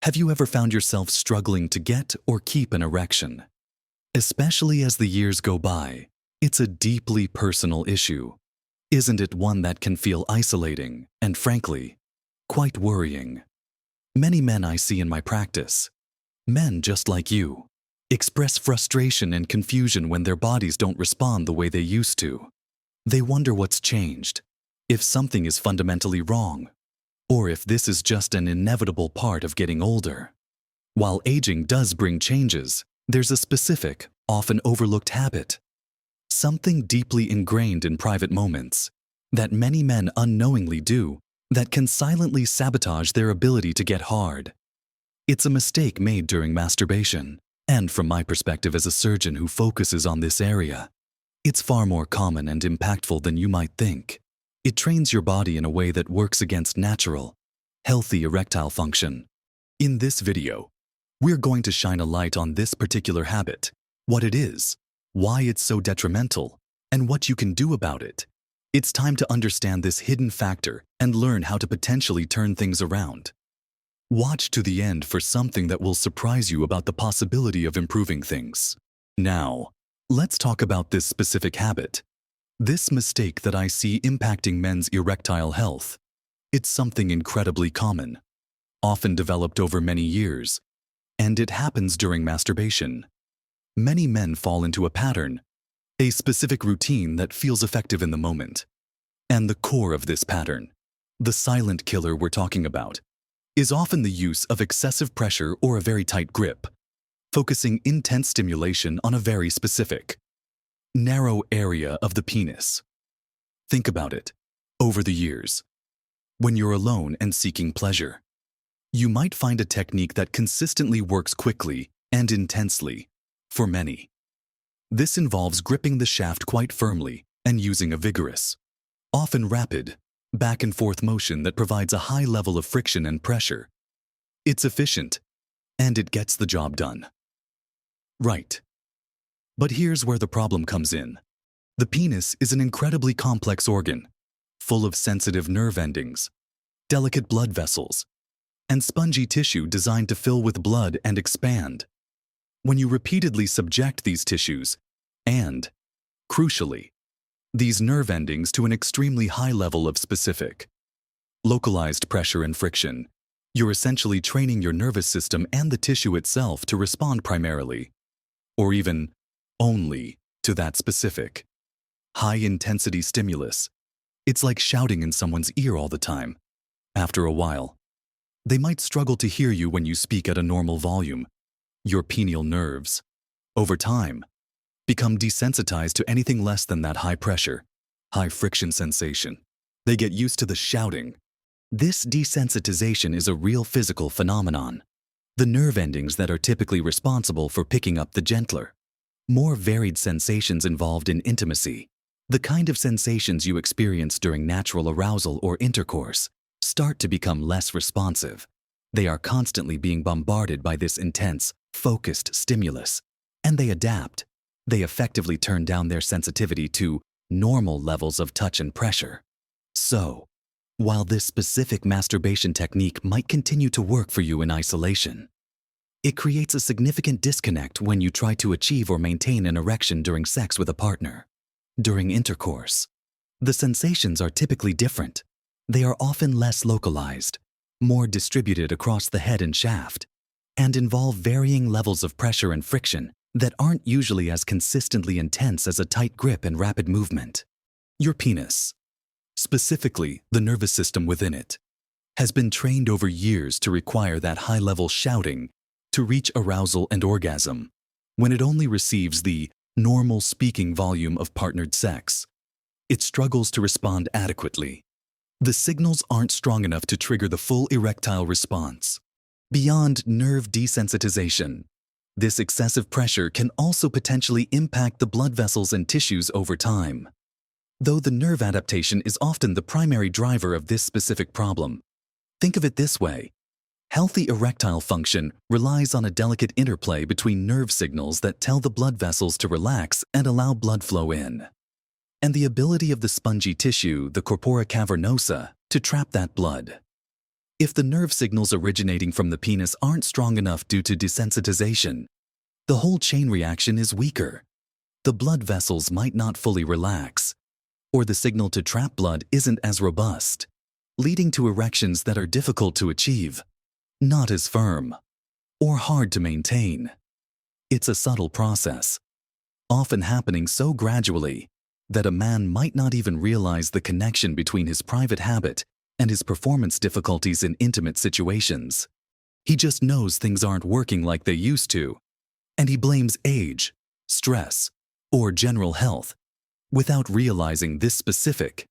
Have you ever found yourself struggling to get or keep an erection? Especially as the years go by, it's a deeply personal issue. Isn't it one that can feel isolating and, frankly, quite worrying? Many men I see in my practice, men just like you, express frustration and confusion when their bodies don't respond the way they used to. They wonder what's changed, if something is fundamentally wrong, or if this is just an inevitable part of getting older. While aging does bring changes, there's a specific, often overlooked habit, something deeply ingrained in private moments, that many men unknowingly do, that can silently sabotage their ability to get hard. It's a mistake made during masturbation, and from my perspective as a surgeon who focuses on this area, it's far more common and impactful than you might think. It trains your body in a way that works against natural, healthy erectile function. In this video, we're going to shine a light on this particular habit, what it is, why it's so detrimental, and what you can do about it. It's time to understand this hidden factor and learn how to potentially turn things around. Watch to the end for something that will surprise you about the possibility of improving things. Now, let's talk about this specific habit. This mistake that I see impacting men's erectile health. It's something incredibly common, often developed over many years, and it happens during masturbation. Many men fall into a pattern, a specific routine that feels effective in the moment. And the core of this pattern, the silent killer we're talking about, is often the use of excessive pressure or a very tight grip, focusing intense stimulation on a very specific, narrow area of the penis. Think about it. Over the years, when you're alone and seeking pleasure, you might find a technique that consistently works quickly and intensely for many. This involves gripping the shaft quite firmly and using a vigorous, often rapid, back-and-forth motion that provides a high level of friction and pressure. It's efficient, and it gets the job done. Right. But here's where the problem comes in. The penis is an incredibly complex organ, full of sensitive nerve endings, delicate blood vessels, and spongy tissue designed to fill with blood and expand. When you repeatedly subject these tissues, and, crucially, these nerve endings to an extremely high level of specific, localized pressure and friction, you're essentially training your nervous system and the tissue itself to respond primarily, or even only, to that specific, high-intensity stimulus. It's like shouting in someone's ear all the time. After a while, they might struggle to hear you when you speak at a normal volume. Your pineal nerves, over time, become desensitized to anything less than that high pressure, high friction sensation. They get used to the shouting. This desensitization is a real physical phenomenon. The nerve endings that are typically responsible for picking up the gentler, more varied sensations involved in intimacy, the kind of sensations you experience during natural arousal or intercourse, start to become less responsive. They are constantly being bombarded by this intense, focused stimulus, and they adapt. They effectively turn down their sensitivity to normal levels of touch and pressure. So, while this specific masturbation technique might continue to work for you in isolation, it creates a significant disconnect when you try to achieve or maintain an erection during sex with a partner. During intercourse, the sensations are typically different. They are often less localized, more distributed across the head and shaft, and involve varying levels of pressure and friction that aren't usually as consistently intense as a tight grip and rapid movement. Your penis, specifically the nervous system within it, has been trained over years to require that high-level shouting to reach arousal and orgasm, when it only receives the normal speaking volume of partnered sex. It struggles to respond adequately. The signals aren't strong enough to trigger the full erectile response. Beyond nerve desensitization, this excessive pressure can also potentially impact the blood vessels and tissues over time. Though the nerve adaptation is often the primary driver of this specific problem, think of it this way. Healthy erectile function relies on a delicate interplay between nerve signals that tell the blood vessels to relax and allow blood flow in, and the ability of the spongy tissue, the corpora cavernosa, to trap that blood. If the nerve signals originating from the penis aren't strong enough due to desensitization, the whole chain reaction is weaker. The blood vessels might not fully relax, or the signal to trap blood isn't as robust, leading to erections that are difficult to achieve, not as firm, or hard to maintain. It's a subtle process, often happening so gradually that a man might not even realize the connection between his private habit and his performance difficulties in intimate situations. He just knows things aren't working like they used to, and he blames age, stress, or general health without realizing this specific,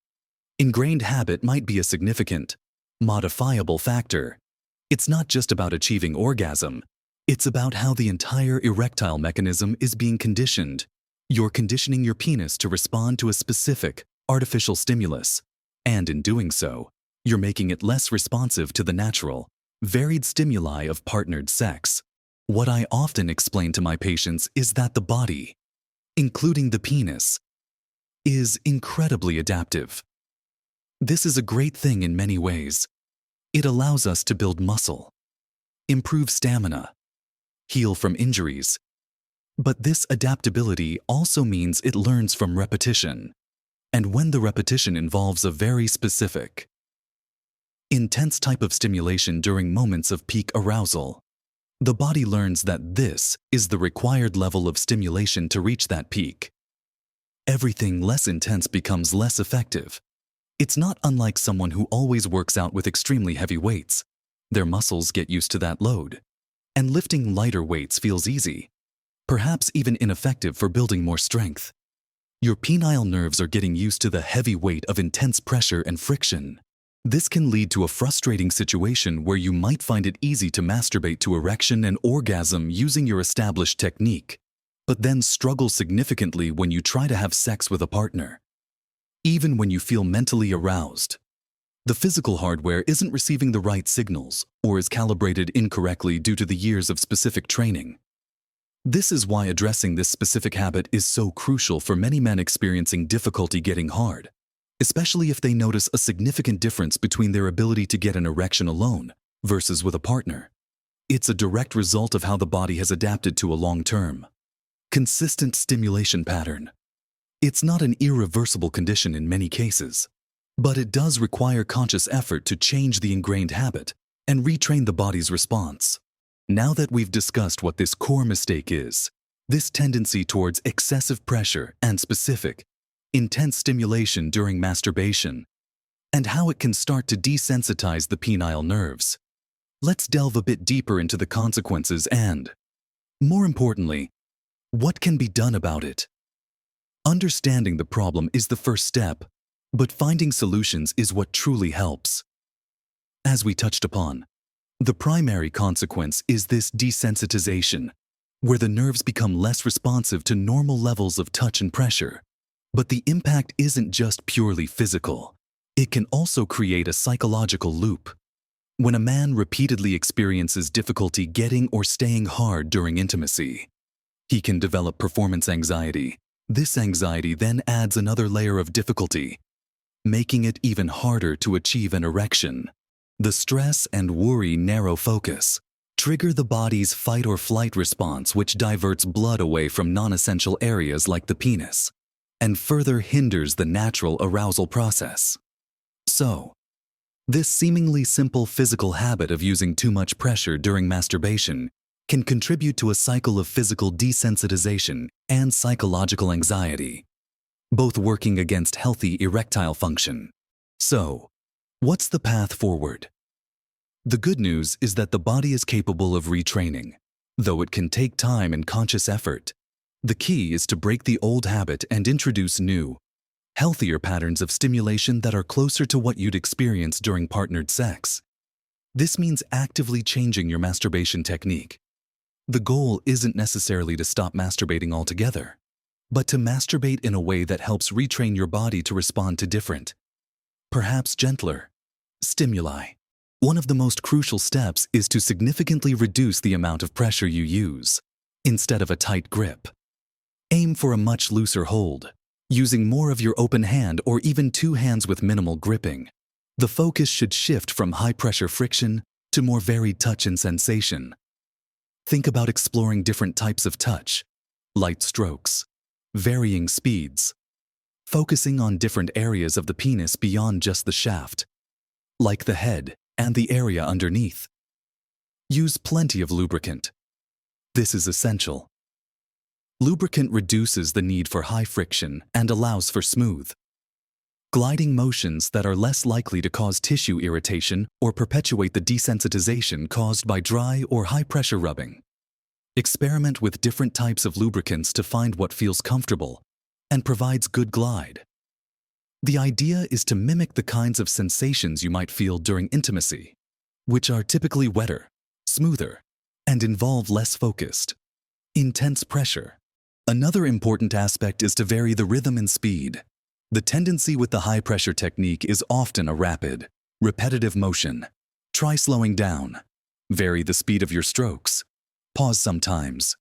ingrained habit might be a significant, modifiable factor. It's not just about achieving orgasm, it's about how the entire erectile mechanism is being conditioned. You're conditioning your penis to respond to a specific, artificial stimulus, and in doing so, you're making it less responsive to the natural, varied stimuli of partnered sex. What I often explain to my patients is that the body, including the penis, is incredibly adaptive. This is a great thing in many ways. It allows us to build muscle, improve stamina, heal from injuries. But this adaptability also means it learns from repetition. And when the repetition involves a very specific, intense type of stimulation during moments of peak arousal, the body learns that this is the required level of stimulation to reach that peak. Everything less intense becomes less effective. It's not unlike someone who always works out with extremely heavy weights. Their muscles get used to that load, and lifting lighter weights feels easy, perhaps even ineffective for building more strength. Your penile nerves are getting used to the heavy weight of intense pressure and friction. This can lead to a frustrating situation where you might find it easy to masturbate to erection and orgasm using your established technique, but then struggle significantly when you try to have sex with a partner. Even when you feel mentally aroused, the physical hardware isn't receiving the right signals or is calibrated incorrectly due to the years of specific training. This is why addressing this specific habit is so crucial for many men experiencing difficulty getting hard, especially if they notice a significant difference between their ability to get an erection alone versus with a partner. It's a direct result of how the body has adapted to a long-term, consistent stimulation pattern. It's not an irreversible condition in many cases, but it does require conscious effort to change the ingrained habit and retrain the body's response. Now that we've discussed what this core mistake is, this tendency towards excessive pressure and specific, intense stimulation during masturbation, and how it can start to desensitize the penile nerves, let's delve a bit deeper into the consequences and, more importantly, what can be done about it. Understanding the problem is the first step, but finding solutions is what truly helps. As we touched upon, the primary consequence is this desensitization, where the nerves become less responsive to normal levels of touch and pressure. But the impact isn't just purely physical. It can also create a psychological loop. When a man repeatedly experiences difficulty getting or staying hard during intimacy, he can develop performance anxiety. This anxiety then adds another layer of difficulty, making it even harder to achieve an erection. The stress and worry narrow focus, trigger the body's fight or flight response, which diverts blood away from non-essential areas like the penis, and further hinders the natural arousal process. So, this seemingly simple physical habit of using too much pressure during masturbation can contribute to a cycle of physical desensitization and psychological anxiety, both working against healthy erectile function. So, what's the path forward? The good news is that the body is capable of retraining, though it can take time and conscious effort. The key is to break the old habit and introduce new, healthier patterns of stimulation that are closer to what you'd experience during partnered sex. This means actively changing your masturbation technique. The goal isn't necessarily to stop masturbating altogether, but to masturbate in a way that helps retrain your body to respond to different, perhaps gentler, stimuli. One of the most crucial steps is to significantly reduce the amount of pressure you use. Instead of a tight grip, aim for a much looser hold, using more of your open hand or even two hands with minimal gripping. The focus should shift from high-pressure friction to more varied touch and sensation. Think about exploring different types of touch, light strokes, varying speeds, focusing on different areas of the penis beyond just the shaft, like the head and the area underneath. Use plenty of lubricant. This is essential. Lubricant reduces the need for high friction and allows for smooth, gliding motions that are less likely to cause tissue irritation or perpetuate the desensitization caused by dry or high-pressure rubbing. Experiment with different types of lubricants to find what feels comfortable and provides good glide. The idea is to mimic the kinds of sensations you might feel during intimacy, which are typically wetter, smoother, and involve less focused, intense pressure. Another important aspect is to vary the rhythm and speed. The tendency with the high-pressure technique is often a rapid, repetitive motion. Try slowing down. Vary the speed of your strokes. Pause sometimes.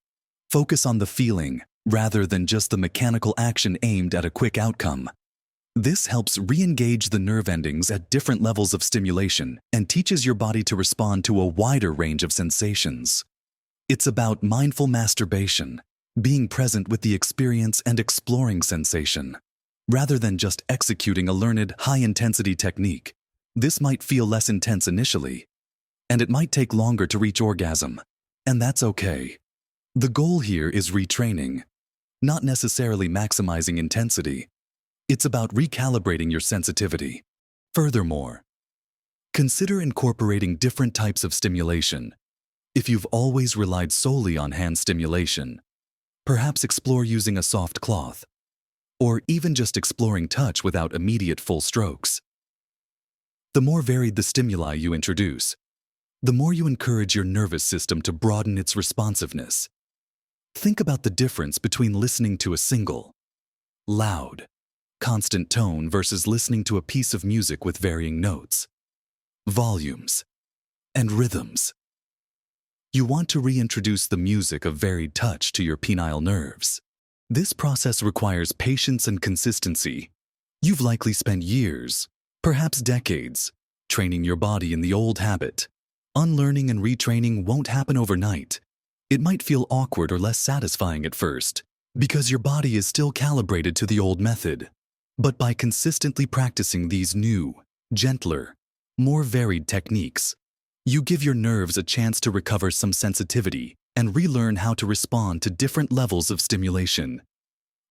Focus on the feeling rather than just the mechanical action aimed at a quick outcome. This helps re-engage the nerve endings at different levels of stimulation and teaches your body to respond to a wider range of sensations. It's about mindful masturbation, being present with the experience and exploring sensation. Rather than just executing a learned, high-intensity technique, this might feel less intense initially, and it might take longer to reach orgasm, and that's okay. The goal here is retraining, not necessarily maximizing intensity. It's about recalibrating your sensitivity. Furthermore, consider incorporating different types of stimulation. If you've always relied solely on hand stimulation, perhaps explore using a soft cloth, or even just exploring touch without immediate full strokes. The more varied the stimuli you introduce, the more you encourage your nervous system to broaden its responsiveness. Think about the difference between listening to a single, loud, constant tone versus listening to a piece of music with varying notes, volumes, and rhythms. You want to reintroduce the music of varied touch to your penile nerves. This process requires patience and consistency. You've likely spent years, perhaps decades, training your body in the old habit. Unlearning and retraining won't happen overnight. It might feel awkward or less satisfying at first, because your body is still calibrated to the old method. But by consistently practicing these new, gentler, more varied techniques, you give your nerves a chance to recover some sensitivity and relearn how to respond to different levels of stimulation.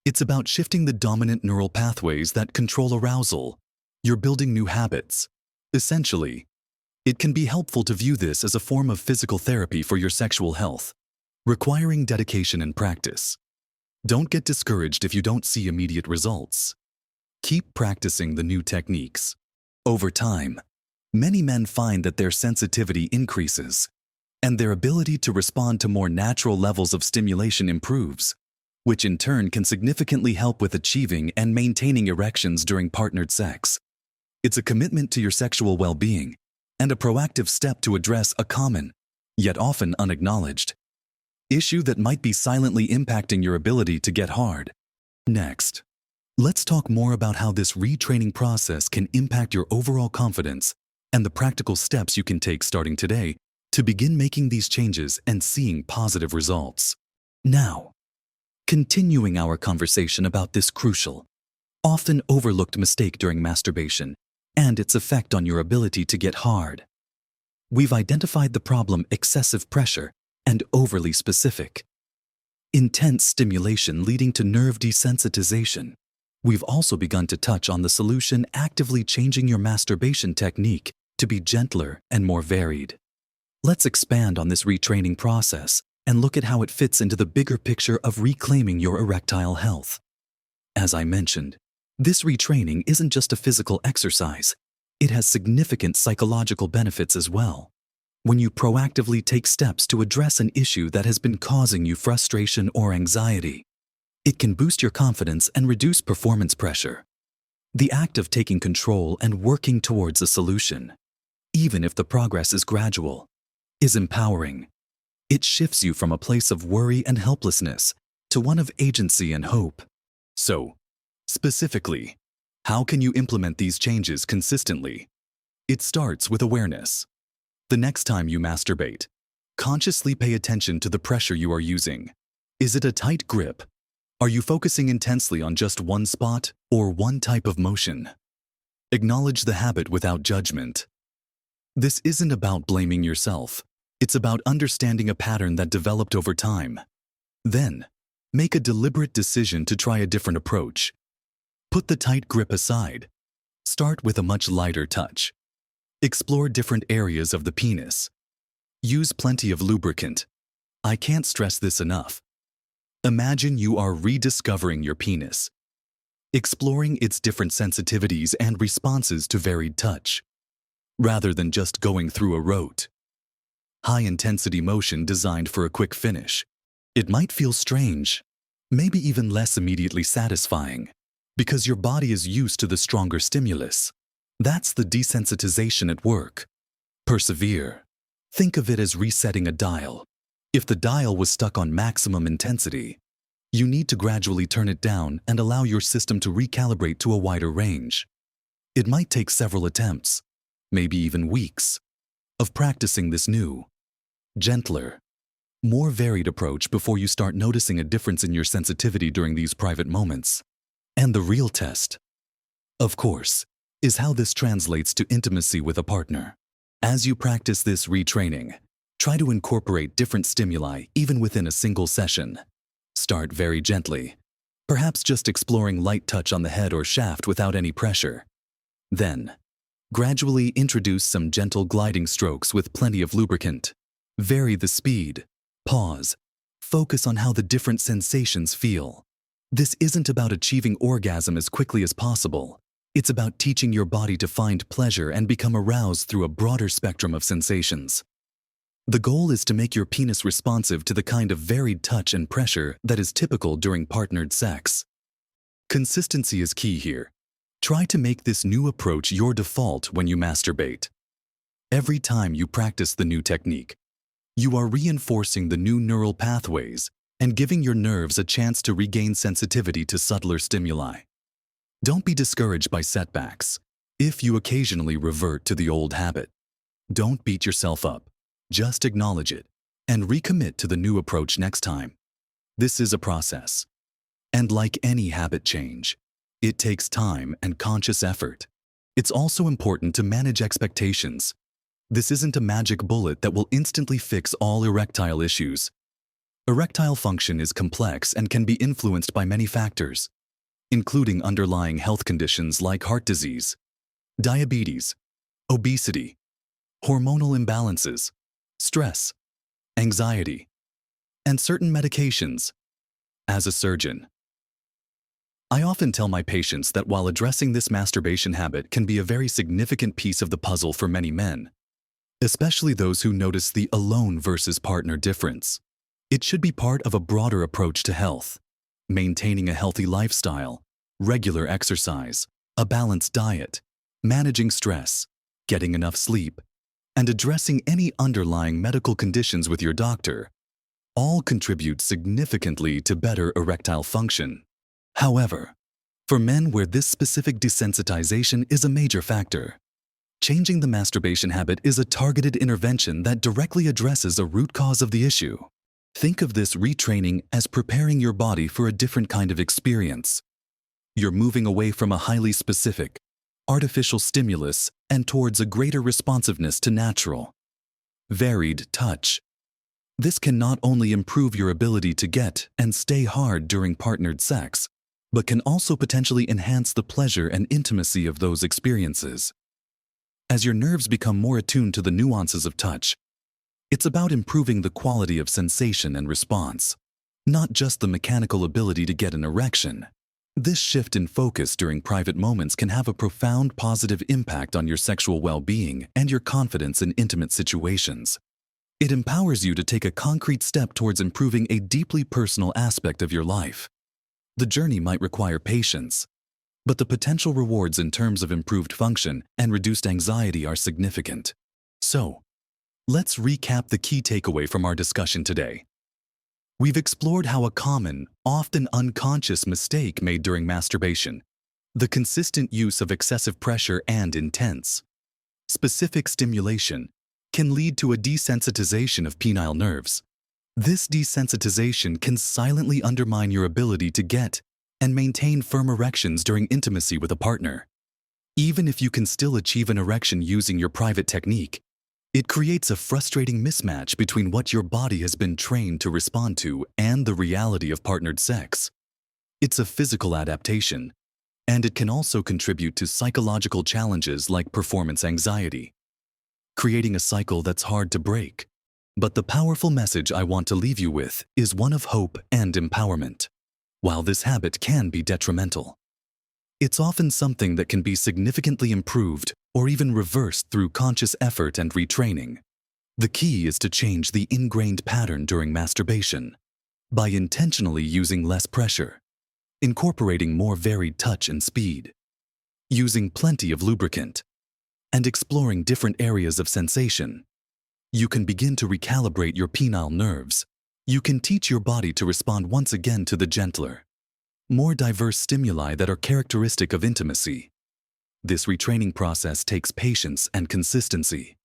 It's about shifting the dominant neural pathways that control arousal. You're building new habits. Essentially, it can be helpful to view this as a form of physical therapy for your sexual health, requiring dedication and practice. Don't get discouraged if you don't see immediate results. Keep practicing the new techniques. Over time, many men find that their sensitivity increases, and their ability to respond to more natural levels of stimulation improves, which in turn can significantly help with achieving and maintaining erections during partnered sex. It's a commitment to your sexual well-being and a proactive step to address a common, yet often unacknowledged, issue that might be silently impacting your ability to get hard. Next, let's talk more about how this retraining process can impact your overall confidence and the practical steps you can take starting today to begin making these changes and seeing positive results. Now, continuing our conversation about this crucial, often overlooked mistake during masturbation and its effect on your ability to get hard. We've identified the problem: excessive pressure and overly specific, intense stimulation leading to nerve desensitization. We've also begun to touch on the solution: actively changing your masturbation technique to be gentler and more varied. Let's expand on this retraining process and look at how it fits into the bigger picture of reclaiming your erectile health. As I mentioned, this retraining isn't just a physical exercise. It has significant psychological benefits as well. When you proactively take steps to address an issue that has been causing you frustration or anxiety, it can boost your confidence and reduce performance pressure. The act of taking control and working towards a solution, even if the progress is gradual, is empowering. It shifts you from a place of worry and helplessness to one of agency and hope. So, specifically, how can you implement these changes consistently? It starts with awareness. The next time you masturbate, consciously pay attention to the pressure you are using. Is it a tight grip? Are you focusing intensely on just one spot or one type of motion? Acknowledge the habit without judgment. This isn't about blaming yourself. It's about understanding a pattern that developed over time. Then, make a deliberate decision to try a different approach. Put the tight grip aside. Start with a much lighter touch. Explore different areas of the penis. Use plenty of lubricant. I can't stress this enough. Imagine you are rediscovering your penis, exploring its different sensitivities and responses to varied touch, rather than just going through a rote, high-intensity motion designed for a quick finish. It might feel strange, maybe even less immediately satisfying, because your body is used to the stronger stimulus. That's the desensitization at work. Persevere. Think of it as resetting a dial. If the dial was stuck on maximum intensity, you need to gradually turn it down and allow your system to recalibrate to a wider range. It might take several attempts, maybe even weeks, of practicing this new, gentler, more varied approach before you start noticing a difference in your sensitivity during these private moments. And the real test, of course, is how this translates to intimacy with a partner. As you practice this retraining, try to incorporate different stimuli even within a single session. Start very gently, perhaps just exploring light touch on the head or shaft without any pressure. Then, gradually introduce some gentle gliding strokes with plenty of lubricant. Vary the speed, pause, focus on how the different sensations feel. This isn't about achieving orgasm as quickly as possible. It's about teaching your body to find pleasure and become aroused through a broader spectrum of sensations. The goal is to make your penis responsive to the kind of varied touch and pressure that is typical during partnered sex. Consistency is key here. Try to make this new approach your default when you masturbate. Every time you practice the new technique, you are reinforcing the new neural pathways and giving your nerves a chance to regain sensitivity to subtler stimuli. Don't be discouraged by setbacks if you occasionally revert to the old habit. Don't beat yourself up. Just acknowledge it and recommit to the new approach next time. This is a process. And like any habit change, it takes time and conscious effort. It's also important to manage expectations. This isn't a magic bullet that will instantly fix all erectile issues. Erectile function is complex and can be influenced by many factors, including underlying health conditions like heart disease, diabetes, obesity, hormonal imbalances, stress, anxiety, and certain medications. As a surgeon, I often tell my patients that while addressing this masturbation habit can be a very significant piece of the puzzle for many men, especially those who notice the alone versus partner difference, it should be part of a broader approach to health. Maintaining a healthy lifestyle, regular exercise, a balanced diet, managing stress, getting enough sleep, and addressing any underlying medical conditions with your doctor all contribute significantly to better erectile function. However, for men where this specific desensitization is a major factor, changing the masturbation habit is a targeted intervention that directly addresses a root cause of the issue. Think of this retraining as preparing your body for a different kind of experience. You're moving away from a highly specific, artificial stimulus and towards a greater responsiveness to natural, varied touch. This can not only improve your ability to get and stay hard during partnered sex, but can also potentially enhance the pleasure and intimacy of those experiences. As your nerves become more attuned to the nuances of touch, it's about improving the quality of sensation and response, not just the mechanical ability to get an erection. This shift in focus during private moments can have a profound positive impact on your sexual well-being and your confidence in intimate situations. It empowers you to take a concrete step towards improving a deeply personal aspect of your life. The journey might require patience, but the potential rewards in terms of improved function and reduced anxiety are significant. So, let's recap the key takeaway from our discussion today. We've explored how a common, often unconscious mistake made during masturbation, the consistent use of excessive pressure and intense, specific stimulation, can lead to a desensitization of penile nerves. This desensitization can silently undermine your ability to get and maintain firm erections during intimacy with a partner. Even if you can still achieve an erection using your private technique, it creates a frustrating mismatch between what your body has been trained to respond to and the reality of partnered sex. It's a physical adaptation, and it can also contribute to psychological challenges like performance anxiety, creating a cycle that's hard to break. But the powerful message I want to leave you with is one of hope and empowerment. While this habit can be detrimental, it's often something that can be significantly improved or even reversed through conscious effort and retraining. The key is to change the ingrained pattern during masturbation by intentionally using less pressure, incorporating more varied touch and speed, using plenty of lubricant, and exploring different areas of sensation. You can begin to recalibrate your penile nerves. You can teach your body to respond once again to the gentler, more diverse stimuli that are characteristic of intimacy. This retraining process takes patience and consistency.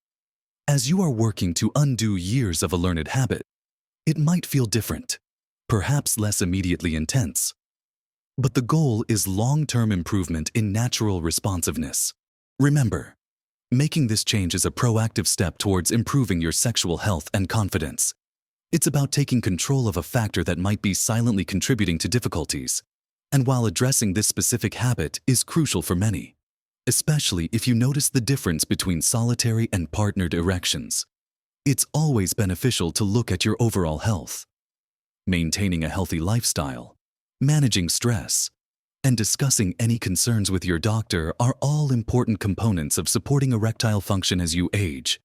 As you are working to undo years of a learned habit, it might feel different, perhaps less immediately intense. But the goal is long-term improvement in natural responsiveness. Remember, making this change is a proactive step towards improving your sexual health and confidence. It's about taking control of a factor that might be silently contributing to difficulties. And while addressing this specific habit is crucial for many, especially if you notice the difference between solitary and partnered erections, it's always beneficial to look at your overall health. Maintaining a healthy lifestyle, managing stress, and discussing any concerns with your doctor are all important components of supporting erectile function as you age.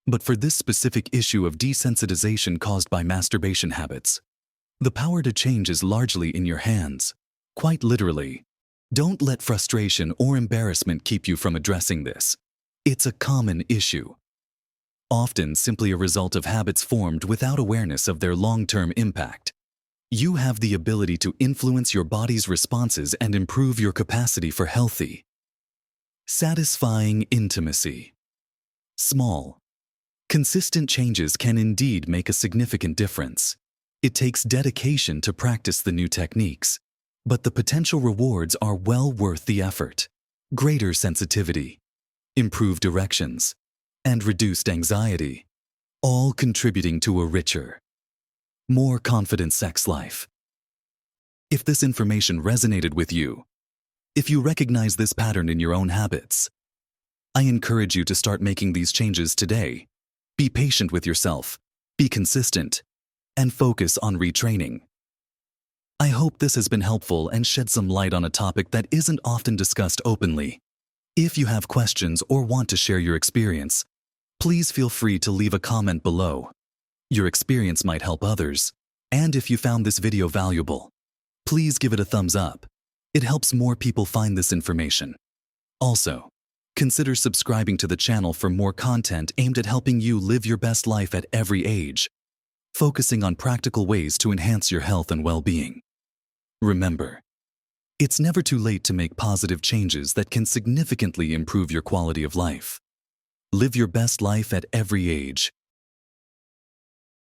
But for this specific issue of desensitization caused by masturbation habits, the power to change is largely in your hands. Quite literally, don't let frustration or embarrassment keep you from addressing this. It's a common issue, often simply a result of habits formed without awareness of their long-term impact. You have the ability to influence your body's responses and improve your capacity for healthy, satisfying intimacy. Small, consistent changes can indeed make a significant difference. It takes dedication to practice the new techniques, but the potential rewards are well worth the effort. Greater sensitivity, improved erections, and reduced anxiety, all contributing to a richer, more confident sex life. If this information resonated with you, if you recognize this pattern in your own habits, I encourage you to start making these changes today. Be patient with yourself, be consistent, and focus on retraining. I hope this has been helpful and shed some light on a topic that isn't often discussed openly. If you have questions or want to share your experience, please feel free to leave a comment below. Your experience might help others, and if you found this video valuable, please give it a thumbs up. It helps more people find this information. Also, consider subscribing to the channel for more content aimed at helping you live your best life at every age, focusing on practical ways to enhance your health and well-being. Remember, it's never too late to make positive changes that can significantly improve your quality of life. Live your best life at every age.